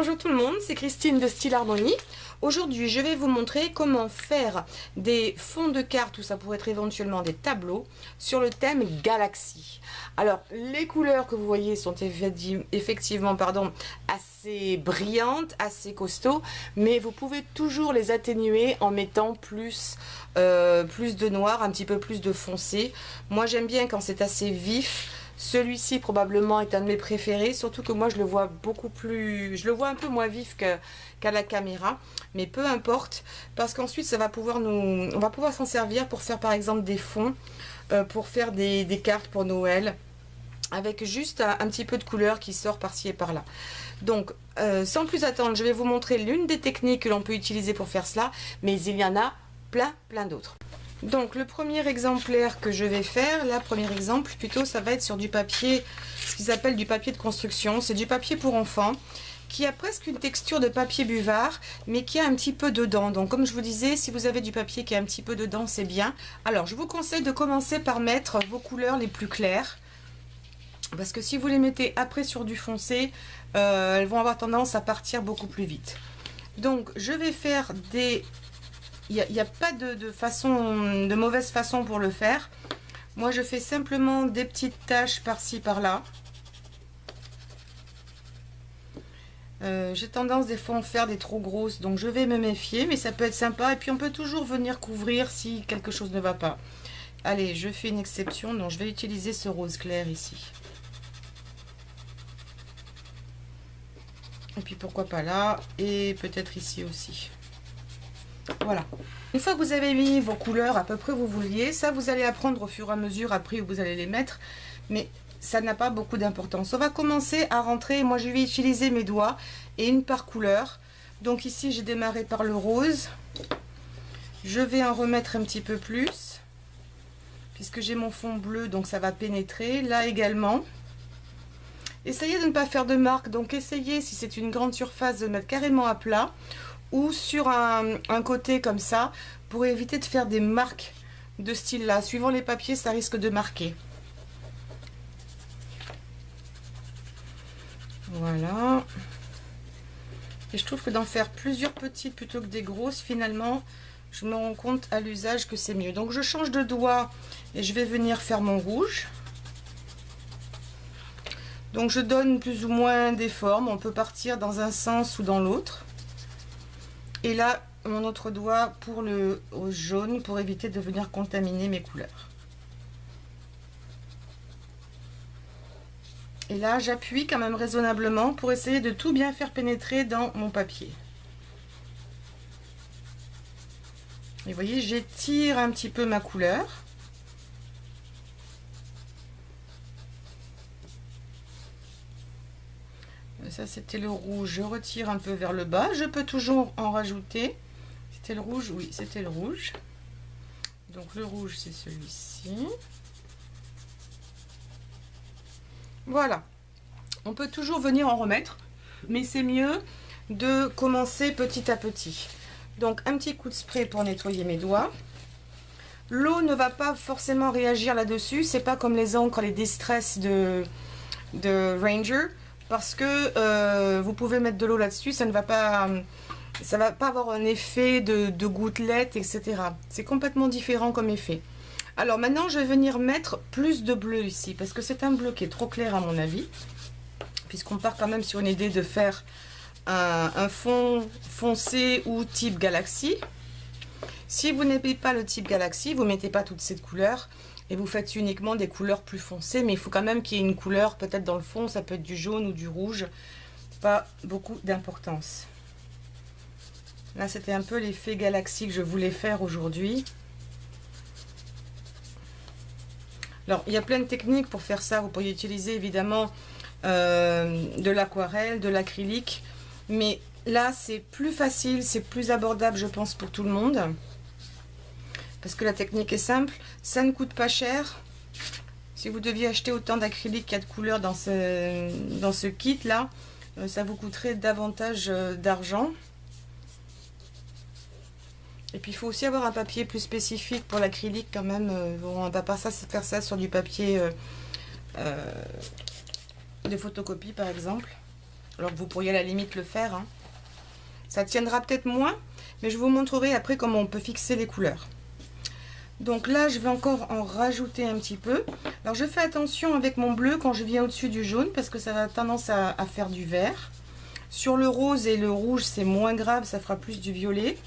Bonjour tout le monde, c'est Christine de Style Harmonie. Aujourd'hui, je vais vous montrer comment faire des fonds de cartes, ou ça pourrait être éventuellement des tableaux, sur le thème Galaxie. Alors, les couleurs que vous voyez sont effectivement assez brillantes, assez costauds, mais vous pouvez toujours les atténuer en mettant plus de noir, un petit peu plus de foncé. Moi, j'aime bien quand c'est assez vif. Celui-ci probablement est un de mes préférés, surtout que moi je le vois un peu moins vif qu'à la caméra, mais peu importe, parce qu'ensuite on va pouvoir s'en servir pour faire par exemple des fonds, pour faire des cartes pour Noël, avec juste un petit peu de couleur qui sort par-ci et par-là. Donc sans plus attendre, je vais vous montrer l'une des techniques que l'on peut utiliser pour faire cela, mais il y en a plein d'autres. Donc le premier exemplaire que je vais faire, premier exemple plutôt, ça va être sur du papier, ce qu'ils appellent du papier de construction. C'est du papier pour enfants qui a presque une texture de papier buvard, mais qui a un petit peu dedans. Donc comme je vous disais, si vous avez du papier qui a un petit peu dedans, c'est bien. Alors je vous conseille de commencer par mettre vos couleurs les plus claires, parce que si vous les mettez après sur du foncé, elles vont avoir tendance à partir beaucoup plus vite. Donc je vais faire des... Il n'y a pas de mauvaise façon pour le faire. Moi, je fais simplement des petites taches par-ci, par-là. J'ai tendance des fois à en faire des trop grosses, donc je vais me méfier, mais ça peut être sympa. Et puis, on peut toujours venir couvrir si quelque chose ne va pas. Allez, je fais une exception. Donc, je vais utiliser ce rose clair ici. Et puis, pourquoi pas là, et peut-être ici aussi. Voilà. Une fois que vous avez mis vos couleurs à peu près où vous vouliez, ça vous allez apprendre au fur et à mesure après où vous allez les mettre, mais ça n'a pas beaucoup d'importance. On va commencer à rentrer. Moi je vais utiliser mes doigts et une par couleur. Donc ici j'ai démarré par le rose. Je vais en remettre un petit peu plus puisque j'ai mon fond bleu, donc ça va pénétrer. Là également. Essayez de ne pas faire de marque, donc essayez, si c'est une grande surface, de mettre carrément à plat ou sur un côté comme ça, pour éviter de faire des marques de style là. Suivant les papiers, ça risque de marquer. Voilà. Et je trouve que d'en faire plusieurs petites plutôt que des grosses, finalement, je me rends compte à l'usage que c'est mieux. Donc je change de doigt et je vais venir faire mon rouge. Donc je donne plus ou moins des formes. On peut partir dans un sens ou dans l'autre. Et là, mon autre doigt pour le jaune, pour éviter de venir contaminer mes couleurs. Et là, j'appuie quand même raisonnablement pour essayer de tout bien faire pénétrer dans mon papier. Et vous voyez, j'étire un petit peu ma couleur. Ça, c'était le rouge. Je retire un peu vers le bas. Je peux toujours en rajouter. C'était le rouge? Oui, c'était le rouge. Donc le rouge, c'est celui-ci. Voilà. On peut toujours venir en remettre, mais c'est mieux de commencer petit à petit. Donc un petit coup de spray pour nettoyer mes doigts. L'eau ne va pas forcément réagir là-dessus. C'est pas comme les encres, les Distress de Ranger. Parce que vous pouvez mettre de l'eau là-dessus, ça va pas avoir un effet de gouttelette, etc. C'est complètement différent comme effet. Alors maintenant, je vais venir mettre plus de bleu ici, parce que c'est un bleu qui est trop clair à mon avis, puisqu'on part quand même sur une idée de faire un fond foncé ou type Galaxie. Si vous n'aimez pas le type Galaxie, vous ne mettez pas toute cette couleur. Et vous faites uniquement des couleurs plus foncées, mais il faut quand même qu'il y ait une couleur peut-être dans le fond, ça peut être du jaune ou du rouge, pas beaucoup d'importance. Là c'était un peu l'effet Galaxie que je voulais faire aujourd'hui. Alors il y a plein de techniques pour faire ça, vous pourriez utiliser évidemment de l'aquarelle, de l'acrylique, mais là c'est plus facile, c'est plus abordable je pense pour tout le monde. Parce que la technique est simple, ça ne coûte pas cher. Si vous deviez acheter autant d'acrylique qu'il y a de couleurs dans ce kit là, ça vous coûterait davantage d'argent. Et puis il faut aussi avoir un papier plus spécifique pour l'acrylique quand même. On ne va pas faire ça sur du papier de photocopie par exemple. Alors que vous pourriez à la limite le faire, hein. Ça tiendra peut-être moins, mais je vous montrerai après comment on peut fixer les couleurs. Donc là, je vais encore en rajouter un petit peu. Alors je fais attention avec mon bleu quand je viens au-dessus du jaune, parce que ça a tendance à faire du vert. Sur le rose et le rouge, c'est moins grave, ça fera plus du violet.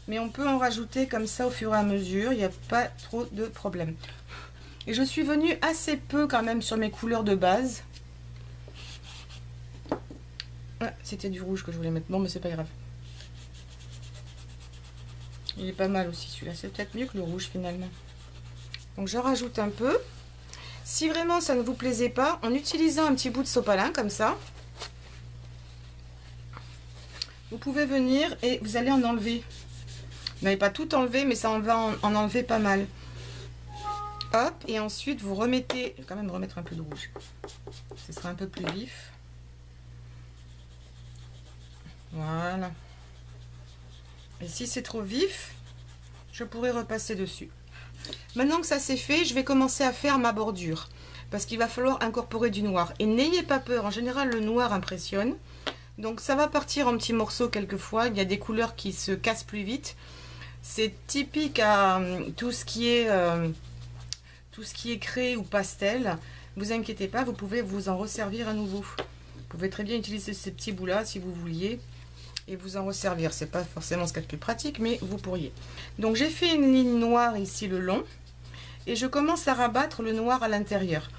Mais on peut en rajouter comme ça au fur et à mesure, il n'y a pas trop de problème. Et je suis venue assez peu quand même sur mes couleurs de base. Ah, c'était du rouge que je voulais mettre. Bon, mais c'est pas grave. Il est pas mal aussi celui-là. C'est peut-être mieux que le rouge finalement. Donc je rajoute un peu. Si vraiment ça ne vous plaisait pas, en utilisant un petit bout de sopalin comme ça, vous pouvez venir et vous allez en enlever. Vous n'avez pas tout enlevé, mais ça en va en enlever pas mal. Hop, et ensuite vous remettez, je vais quand même remettre un peu de rouge. Ce sera un peu plus vif. Voilà. Et si c'est trop vif, je pourrais repasser dessus. Maintenant que ça c'est fait, je vais commencer à faire ma bordure. Parce qu'il va falloir incorporer du noir. Et n'ayez pas peur, en général le noir impressionne. Donc ça va partir en petits morceaux quelquefois. Il y a des couleurs qui se cassent plus vite. C'est typique à tout ce qui est craie ou pastel. Ne vous inquiétez pas, vous pouvez vous en resservir à nouveau. Vous pouvez très bien utiliser ces petits bouts là si vous vouliez. Et vous en resservir. C'est pas forcément ce qu'il y a de plus pratique, mais vous pourriez. Donc j'ai fait une ligne noire ici le long. Et je commence à rabattre le noir à l'intérieur.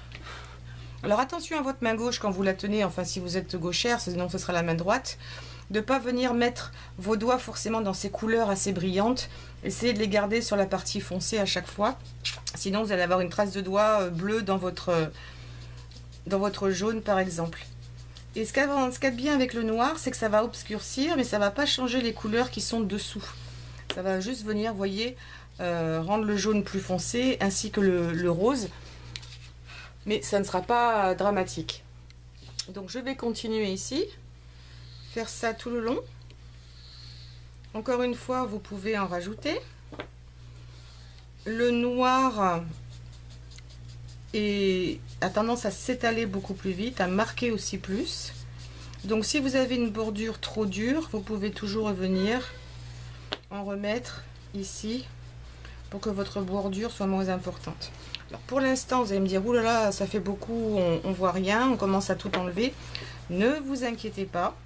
Alors attention à votre main gauche quand vous la tenez, enfin si vous êtes gauchère, sinon ce sera la main droite. De ne pas venir mettre vos doigts forcément dans ces couleurs assez brillantes. Essayez de les garder sur la partie foncée à chaque fois. Sinon vous allez avoir une trace de doigt bleu dans votre jaune par exemple. Et ce qu'il y a de bien avec le noir, c'est que ça va obscurcir, mais ça ne va pas changer les couleurs qui sont dessous. Ça va juste venir, vous voyez, rendre le jaune plus foncé, ainsi que le rose. Mais ça ne sera pas dramatique. Donc je vais continuer ici, faire ça tout le long. Encore une fois, vous pouvez en rajouter. Le noir a tendance à s'étaler beaucoup plus vite, à marquer aussi plus. Donc si vous avez une bordure trop dure, vous pouvez toujours revenir en remettre ici pour que votre bordure soit moins importante. Alors pour l'instant, vous allez me dire, oulala, ça fait beaucoup, on voit rien, on commence à tout enlever. Ne vous inquiétez pas.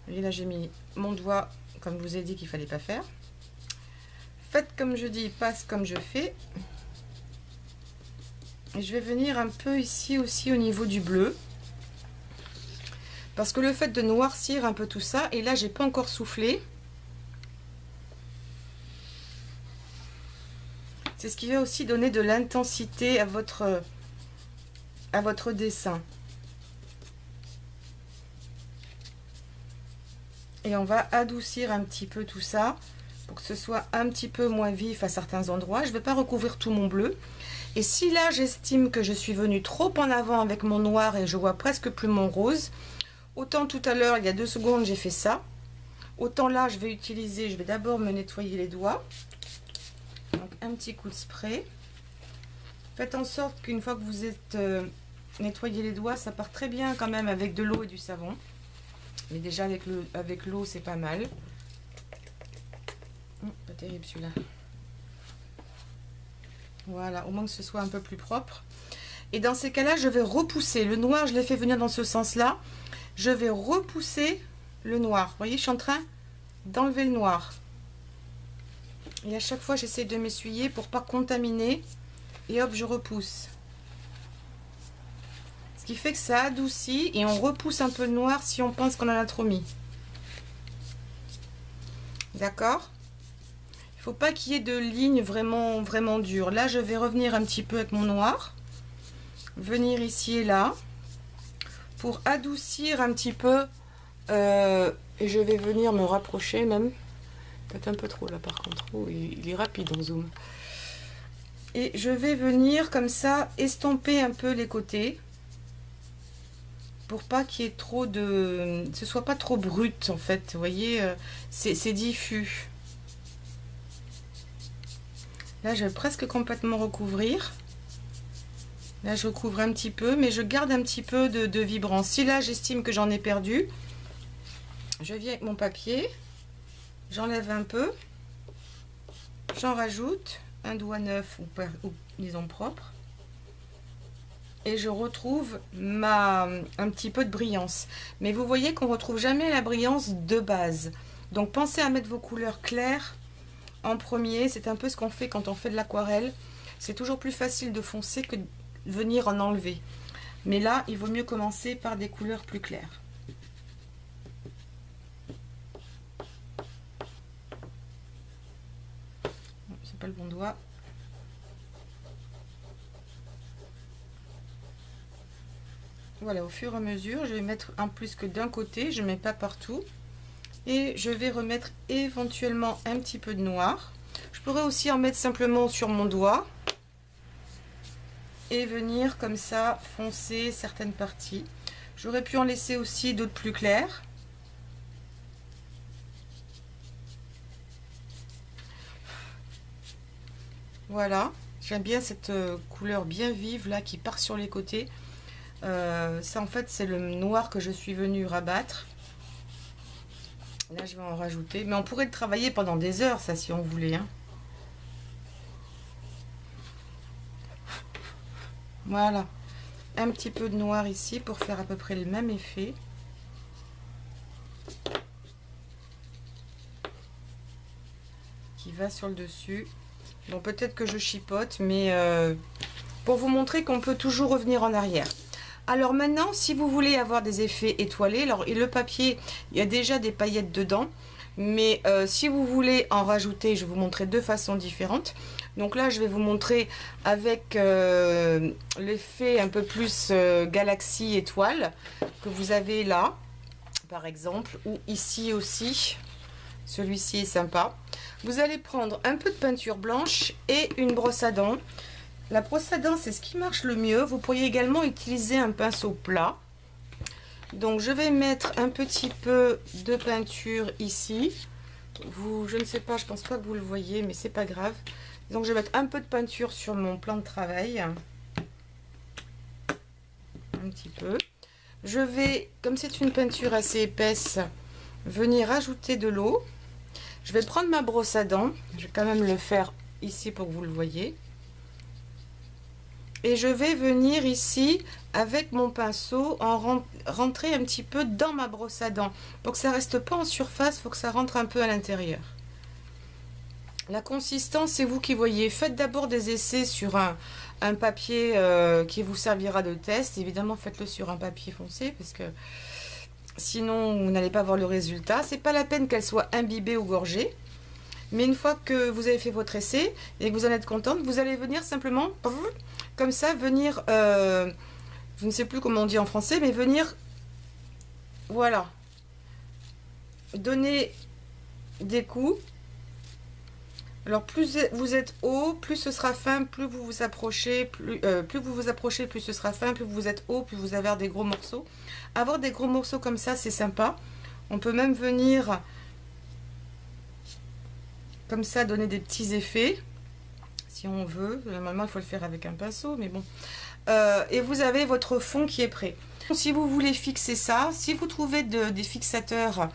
Et là, j'ai mis mon doigt, comme je vous ai dit qu'il ne fallait pas faire. Faites comme je dis, passe comme je fais. Et je vais venir un peu ici aussi au niveau du bleu. Parce que le fait de noircir un peu tout ça, et là, j'ai pas encore soufflé. C'est ce qui va aussi donner de l'intensité à votre dessin. Et on va adoucir un petit peu tout ça pour que ce soit un petit peu moins vif à certains endroits. Je ne vais pas recouvrir tout mon bleu. Et si là j'estime que je suis venue trop en avant avec mon noir et je vois presque plus mon rose, autant tout à l'heure, il y a 2 secondes, j'ai fait ça. Autant là, je vais d'abord me nettoyer les doigts. Donc un petit coup de spray. Faites en sorte qu'une fois que vous êtes nettoyé les doigts, ça part très bien quand même avec de l'eau et du savon. Mais déjà avec l'eau, c'est pas mal. Pas terrible celui-là. Voilà, au moins que ce soit un peu plus propre. Et dans ces cas-là, je vais repousser. Le noir, je l'ai fait venir dans ce sens-là. Je vais repousser le noir. Vous voyez, je suis en train d'enlever le noir. Et à chaque fois, j'essaie de m'essuyer pour pas contaminer. Et hop, je repousse. Ce qui fait que ça adoucit et on repousse un peu le noir si on pense qu'on en a trop mis. D'accord ? Il ne faut pas qu'il y ait de lignes vraiment, vraiment dures. Là, je vais revenir un petit peu avec mon noir. Venir ici et là. Pour adoucir un petit peu. Et je vais venir me rapprocher même. Peut-être un peu trop là par contre. Oh, il est rapide en zoom. Et je vais venir comme ça estomper un peu les côtés. Pour pas qu'il y ait trop de... ce soit pas trop brut en fait. Vous voyez, c'est diffus. Là, je vais presque complètement recouvrir. Là, je recouvre un petit peu, mais je garde un petit peu de vibrant. Si là, j'estime que j'en ai perdu, je viens avec mon papier, j'enlève un peu, j'en rajoute un doigt neuf ou disons propre, et je retrouve un petit peu de brillance. Mais vous voyez qu'on ne retrouve jamais la brillance de base. Donc, pensez à mettre vos couleurs claires en premier. C'est un peu ce qu'on fait quand on fait de l'aquarelle. C'est toujours plus facile de foncer que de venir en enlever. Mais là, il vaut mieux commencer par des couleurs plus claires. C'est pas le bon doigt. Voilà, au fur et à mesure, je vais mettre en plus que d'un côté, je ne mets pas partout. Et je vais remettre éventuellement un petit peu de noir. Je pourrais aussi en mettre simplement sur mon doigt. Et venir comme ça foncer certaines parties. J'aurais pu en laisser aussi d'autres plus clairs. Voilà, j'aime bien cette couleur bien vive là qui part sur les côtés. Ça en fait c'est le noir que je suis venue rabattre. Là je vais en rajouter, mais on pourrait le travailler pendant des heures ça si on voulait, hein. Voilà, un petit peu de noir ici pour faire à peu près le même effet. Qui va sur le dessus. Bon, peut-être que je chipote, mais pour vous montrer qu'on peut toujours revenir en arrière. Alors maintenant, si vous voulez avoir des effets étoilés, alors et le papier, il y a déjà des paillettes dedans. Mais si vous voulez en rajouter, je vais vous montrer deux façons différentes. Donc là, je vais vous montrer avec l'effet un peu plus galaxie étoile que vous avez là, par exemple, ou ici aussi. Celui-ci est sympa. Vous allez prendre un peu de peinture blanche et une brosse à dents. La brosse à dents, c'est ce qui marche le mieux. Vous pourriez également utiliser un pinceau plat. Donc, je vais mettre un petit peu de peinture ici. Je ne sais pas, je pense pas que vous le voyez, mais c'est pas grave. Donc, je vais mettre un peu de peinture sur mon plan de travail. Un petit peu. Je vais, comme c'est une peinture assez épaisse, venir ajouter de l'eau. Je vais prendre ma brosse à dents. Je vais quand même le faire ici pour que vous le voyez. Et je vais venir ici avec mon pinceau en rentrer un petit peu dans ma brosse à dents. Pour que ça reste pas en surface, il faut que ça rentre un peu à l'intérieur. La consistance, c'est vous qui voyez. Faites d'abord des essais sur un papier qui vous servira de test. Évidemment, faites-le sur un papier foncé parce que sinon, vous n'allez pas voir le résultat. C'est pas la peine qu'elle soit imbibée ou gorgée. Mais une fois que vous avez fait votre essai et que vous en êtes contente, vous allez venir simplement, comme ça, venir, je ne sais plus comment on dit en français, mais venir, voilà, donner des coups. Alors plus vous êtes haut, plus ce sera fin, plus vous vous approchez, plus vous vous approchez, plus ce sera fin, plus vous êtes haut, plus vous avez des gros morceaux. Avoir des gros morceaux comme ça, c'est sympa. On peut même venir comme ça donner des petits effets si on veut. Normalement il faut le faire avec un pinceau, mais bon. Et vous avez votre fond qui est prêt. Si vous voulez fixer ça, si vous trouvez des fixateurs,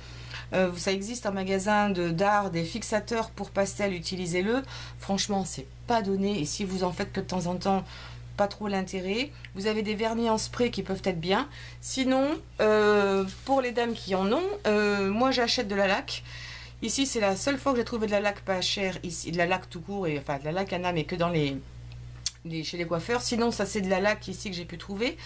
ça existe en magasin d'art, des fixateurs pour pastel, utilisez-le. Franchement, c'est pas donné. Et si vous en faites que de temps en temps, pas trop l'intérêt. Vous avez des vernis en spray qui peuvent être bien. Sinon, pour les dames qui en ont, moi j'achète de la laque. Ici, c'est la seule fois que j'ai trouvé de la laque pas chère, ici, de la laque tout court, et enfin de la laque Anna, mais que dans chez les coiffeurs. Sinon, ça c'est de la laque ici que j'ai pu trouver,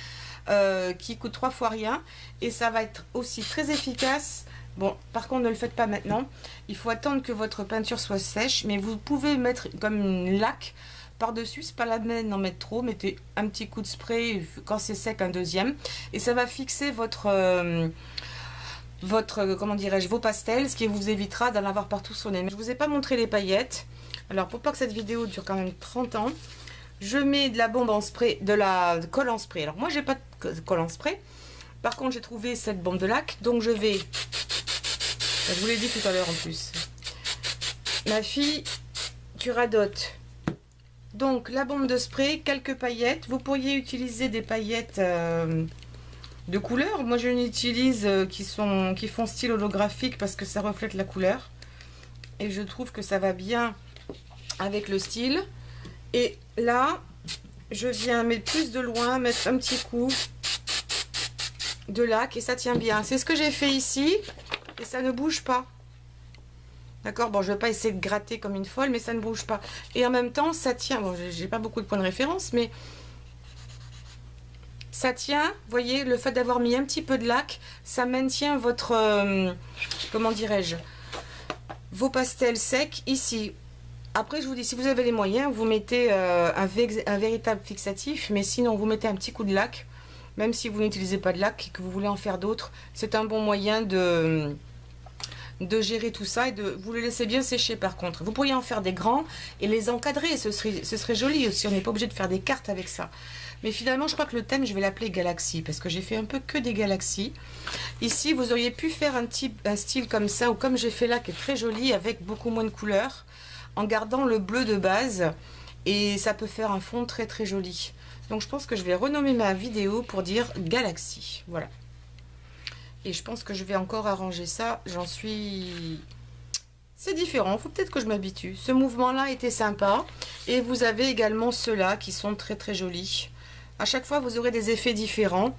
qui coûte 3 fois rien, et ça va être aussi très efficace. Bon, par contre, ne le faites pas maintenant. Il faut attendre que votre peinture soit sèche, mais vous pouvez mettre comme une laque par-dessus. C'est pas la peine d'en mettre trop. Mettez un petit coup de spray, quand c'est sec, un deuxième, et ça va fixer comment dirais-je, vos pastels, ce qui vous évitera d'en avoir partout sur les mains. Je vous ai pas montré les paillettes. Alors pour pas que cette vidéo dure quand même 30 ans, je mets de la bombe en spray, de la colle en spray. Alors moi j'ai pas de colle en spray. Par contre j'ai trouvé cette bombe de laque, donc je vais, je vous l'ai dit tout à l'heure en plus, ma fille, tu radotes Donc la bombe de spray, quelques paillettes. Vous pourriez utiliser des paillettes de couleur. Moi je n'utilise qui font style holographique parce que ça reflète la couleur. Et je trouve que ça va bien avec le style. Et là, je viens mettre plus de loin, mettre un petit coup de lac et ça tient bien. C'est ce que j'ai fait ici et ça ne bouge pas. D'accord, bon, je vais pas essayer de gratter comme une folle, mais ça ne bouge pas. Et en même temps, ça tient. Bon, j'ai pas beaucoup de points de référence, mais ça tient. Vous voyez, le fait d'avoir mis un petit peu de lac, ça maintient votre, comment dirais-je, vos pastels secs ici. Après, je vous dis, si vous avez les moyens, vous mettez un véritable fixatif, mais sinon, vous mettez un petit coup de lac, même si vous n'utilisez pas de lac et que vous voulez en faire d'autres. C'est un bon moyen de gérer tout ça et de vous le laisser bien sécher par contre. Vous pourriez en faire des grands et les encadrer, ce serait joli aussi, on n'est pas obligé de faire des cartes avec ça. Mais finalement je crois que le thème je vais l'appeler Galaxie parce que j'ai fait un peu que des galaxies. Ici vous auriez pu faire un style comme ça ou comme j'ai fait là qui est très joli avec beaucoup moins de couleurs en gardant le bleu de base et ça peut faire un fond très très joli. Donc je pense que je vais renommer ma vidéo pour dire Galaxie, voilà. Et je pense que je vais encore arranger ça. J'en suis... C'est différent. Il faut peut-être que je m'habitue. Ce mouvement-là était sympa. Et vous avez également ceux-là qui sont très très jolis. À chaque fois, vous aurez des effets différents.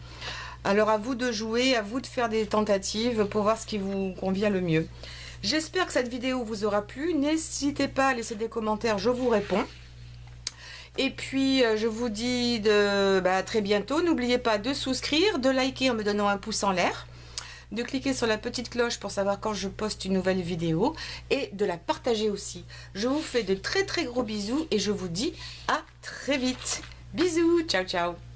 Alors à vous de jouer, à vous de faire des tentatives pour voir ce qui vous convient le mieux. J'espère que cette vidéo vous aura plu. N'hésitez pas à laisser des commentaires. Je vous réponds. Et puis, je vous dis à très bientôt. N'oubliez pas de souscrire, de liker en me donnant un pouce en l'air, de cliquer sur la petite cloche pour savoir quand je poste une nouvelle vidéo et de la partager aussi. Je vous fais de très très gros bisous et je vous dis à très vite. Bisous, ciao ciao.